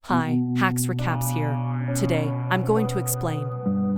Hi, Hacks Recaps here. Today, I'm going to explain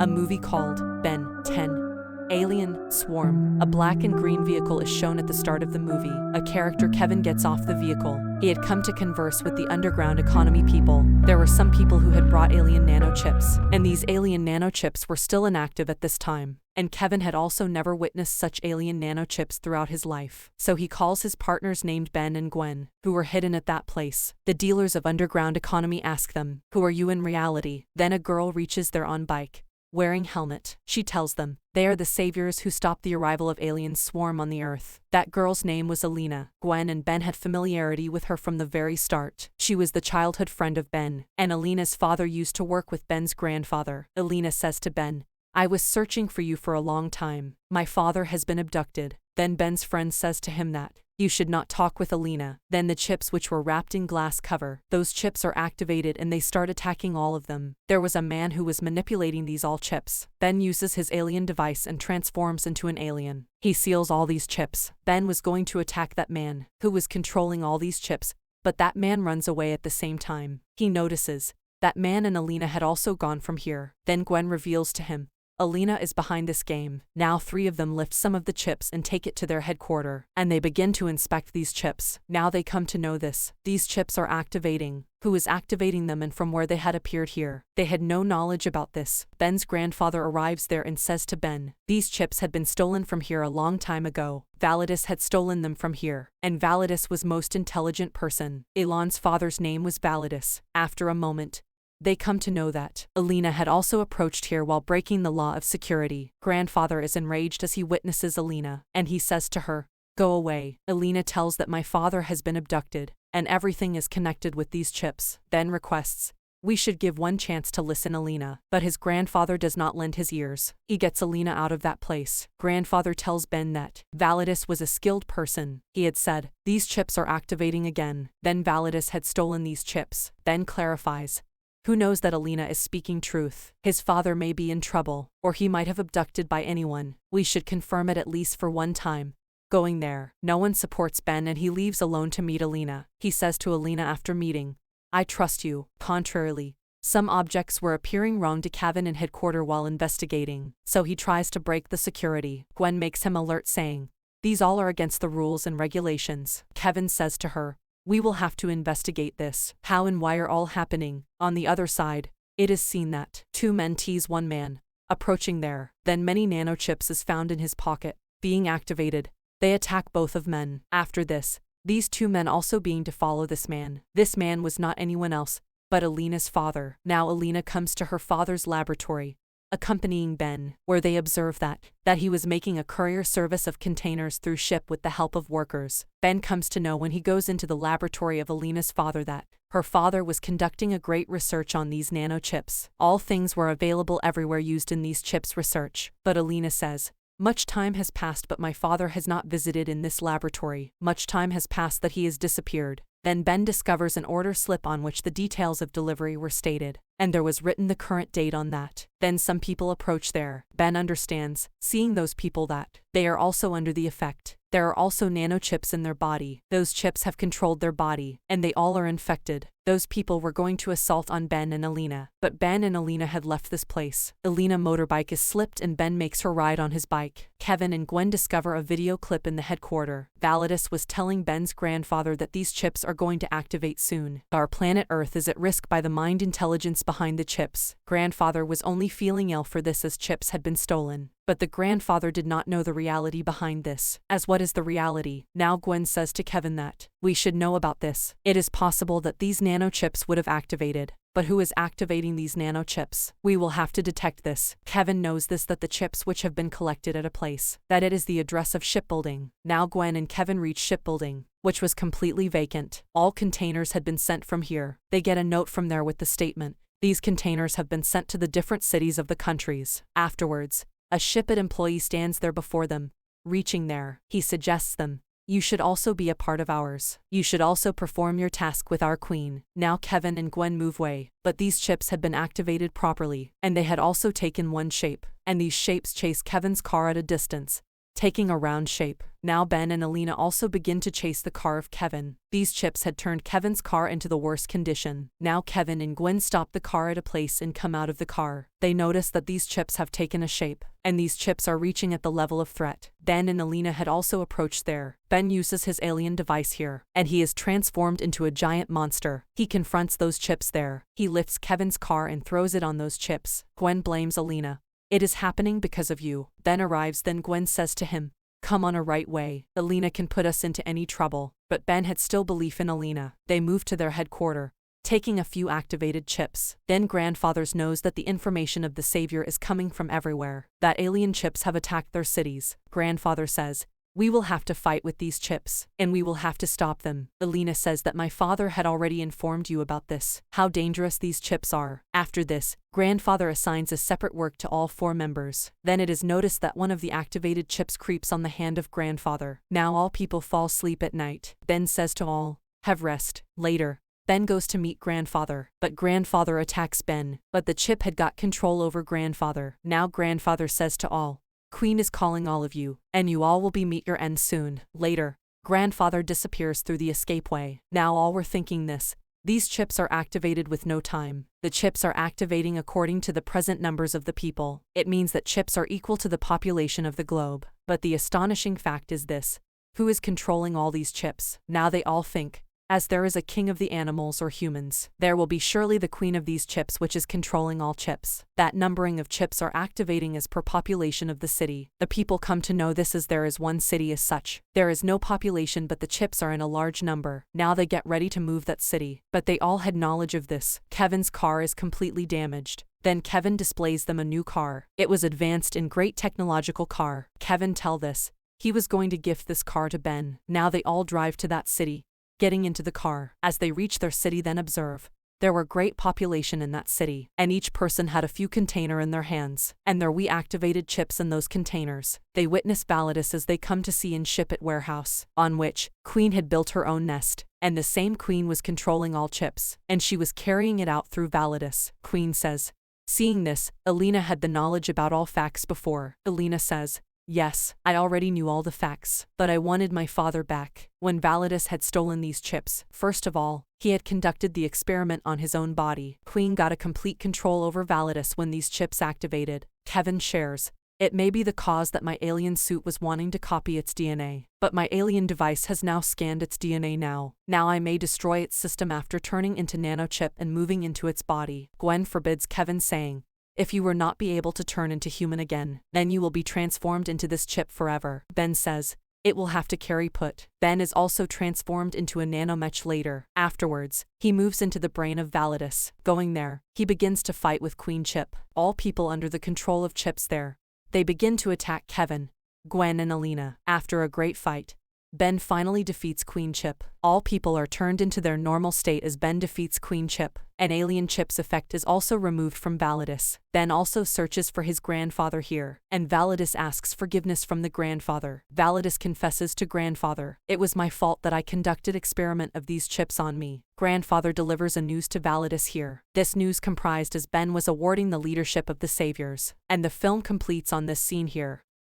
a movie called Ben 10. Alien Swarm. A black and green vehicle is shown at the start of the movie. A character, Kevin, gets off the vehicle. He had come to converse with the underground economy people. There were some people who had brought alien nanochips, and these alien nanochips were still inactive at this time. And Kevin had also never witnessed such alien nanochips throughout his life. So he calls his partners named Ben and Gwen, who were hidden at that place. The dealers of underground economy ask them, "Who are you in reality?" Then a girl reaches there on bike, wearing helmet. She tells them they are the saviors who stopped the arrival of alien swarm on the Earth. That girl's name was Alina. Gwen and Ben had familiarity with her from the very start. She was the childhood friend of Ben, and Alina's father used to work with Ben's grandfather. Alina says to Ben, "I was searching for you for a long time. My father has been abducted." Then Ben's friend says to him that you should not talk with Alina. Then the chips, which were wrapped in glass cover, those chips are activated and they start attacking all of them. There was a man who was manipulating these all chips. Ben uses his alien device and transforms into an alien. He seals all these chips. Ben was going to attack that man who was controlling all these chips, but that man runs away at the same time. He notices that man and Alina had also gone from here. Then Gwen reveals to him, Alina is behind this game. Now 3 of them lift some of the chips and take it to their headquarters, and they begin to inspect these chips. Now they come to know these chips are activating. Who is activating them and from where they had appeared here? They had no knowledge about this. Ben's grandfather arrives there and says to Ben, these chips had been stolen from here a long time ago. Validus had stolen them from here, and Validus was most intelligent person. Elon's father's name was Validus. After a moment, they come to know that Alina had also approached here while breaking the law of security. Grandfather is enraged as he witnesses Alina, and he says to her, "Go away." Alina tells that my father has been abducted, and everything is connected with these chips. Ben requests, "We should give one chance to listen Alina." But his grandfather does not lend his ears. He gets Alina out of that place. Grandfather tells Ben that Validus was a skilled person. He had said, these chips are activating again. Then Validus had stolen these chips. Ben clarifies, who knows that Alina is speaking truth? His father may be in trouble, or he might have abducted by anyone. We should confirm it at least for one time. Going there, no one supports Ben and he leaves alone to meet Alina. He says to Alina after meeting, "I trust you." Contrarily, some objects were appearing wrong to Kevin in headquarters while investigating, so he tries to break the security. Gwen makes him alert saying, "These all are against the rules and regulations." Kevin says to her, "We will have to investigate this. How and why are all happening?" On the other side, it is seen that 2 men tease one man, approaching there. Then many nanochips is found in his pocket, being activated. They attack both of men. After this, these 2 men also being to follow this man. This man was not anyone else, but Alina's father. Now Alina comes to her father's laboratory, accompanying Ben, where they observe that he was making a courier service of containers through ship with the help of workers. Ben comes to know when he goes into the laboratory of Alina's father that her father was conducting a great research on these nanochips. All things were available everywhere used in these chips research. But Alina says, much time has passed but my father has not visited in this laboratory. Much time has passed that he has disappeared. Then Ben discovers an order slip on which the details of delivery were stated, and there was written the current date on that. Then some people approach there. Ben understands, seeing those people, that they are also under the effect. There are also nanochips in their body. Those chips have controlled their body, and they all are infected. Those people were going to assault on Ben and Alina, but Ben and Alina had left this place. Alina motorbike is slipped and Ben makes her ride on his bike. Kevin and Gwen discover a video clip in the headquarters. Validus was telling Ben's grandfather that these chips are going to activate soon. Our planet Earth is at risk by the mind intelligence behind the chips. Grandfather was only feeling ill for this as chips had been stolen. But the grandfather did not know the reality behind this. As what is the reality? Now Gwen says to Kevin that we should know about this. It is possible that these nanochips would have activated. But who is activating these nanochips? We will have to detect this. Kevin knows this, that the chips which have been collected at a place, that it is the address of shipbuilding. Now Gwen and Kevin reach shipbuilding, which was completely vacant. All containers had been sent from here. They get a note from there with the statement, these containers have been sent to the different cities of the countries. Afterwards, a shipit employee stands there before them. Reaching there, he suggests them, you should also be a part of ours. You should also perform your task with our queen. Now Kevin and Gwen move away, but these chips had been activated properly, and they had also taken one shape, and these shapes chase Kevin's car at a distance. taking a round shape. Now Ben and Alina also begin to chase the car of Kevin. These chips had turned Kevin's car into the worst condition. Now Kevin and Gwen stop the car at a place and come out of the car. They notice that these chips have taken a shape, and these chips are reaching at the level of threat. Ben and Alina had also approached there. Ben uses his alien device here, and he is transformed into a giant monster. He confronts those chips there. He lifts Kevin's car and throws it on those chips. Gwen blames Alina. It is happening because of you. Ben arrives, then Gwen says to him, "Come on a right way. Alina can put us into any trouble." But Ben had still belief in Alina. They move to their headquarters, taking a few activated chips. Then Grandfathers knows that the information of the Savior is coming from everywhere, that alien chips have attacked their cities. Grandfather says, "We will have to fight with these chips, and we will have to stop them." Alina says that my father had already informed you about this, how dangerous these chips are. After this, Grandfather assigns a separate work to all 4 members. Then it is noticed that one of the activated chips creeps on the hand of Grandfather. Now all people fall asleep at night. Ben says to all, "Have rest." Later, Ben goes to meet Grandfather, but Grandfather attacks Ben. But the chip had got control over Grandfather. Now Grandfather says to all, "Queen is calling all of you, and you all will meet your end soon." Later, Grandfather disappears through the escapeway. Now all were thinking this. These chips are activated with no time. The chips are activating according to the present numbers of the people. It means that chips are equal to the population of the globe. But the astonishing fact is this. Who is controlling all these chips? Now they all think, as there is a king of the animals or humans, there will be surely the queen of these chips which is controlling all chips. That numbering of chips are activating as per population of the city. The people come to know this as there is one city as such. There is no population but the chips are in a large number. Now they get ready to move that city. But they all had knowledge of this. Kevin's car is completely damaged. Then Kevin displays them a new car. It was advanced in great technological car. Kevin tell this. He was going to gift this car to Ben. Now they all drive to that city, getting into the car. As they reach their city, then observe. There were great population in that city, and each person had a few container in their hands, and there we activated chips in those containers. They witness Validus as they come to see and ship at warehouse, on which Queen had built her own nest, and the same Queen was controlling all chips, and she was carrying it out through Validus. Queen says, seeing this, Alina had the knowledge about all facts before. Alina says, "Yes, I already knew all the facts, but I wanted my father back." When Validus had stolen these chips, first of all, he had conducted the experiment on his own body. Queen got a complete control over Validus when these chips activated. Kevin shares, "It may be the cause that my alien suit was wanting to copy its DNA, but my alien device has now scanned its DNA now. Now I may destroy its system after turning into nanochip and moving into its body." Gwen forbids Kevin, saying, "If you will not be able to turn into human again, then you will be transformed into this chip forever." Ben says, "It will have to carry put." Ben is also transformed into a nanomech later. Afterwards, he moves into the brain of Validus. Going there, he begins to fight with Queen Chip. All people under the control of chips there. They begin to attack Kevin, Gwen and Alina. After a great fight, Ben finally defeats Queen Chip. All people are turned into their normal state as Ben defeats Queen Chip. An alien chip's effect is also removed from Validus. Ben also searches for his grandfather here, and Validus asks forgiveness from the grandfather. Validus confesses to grandfather, "It was my fault that I conducted experiment of these chips on me." Grandfather delivers a news to Validus here. This news comprised as Ben was awarding the leadership of the saviors, and the film completes on this scene here.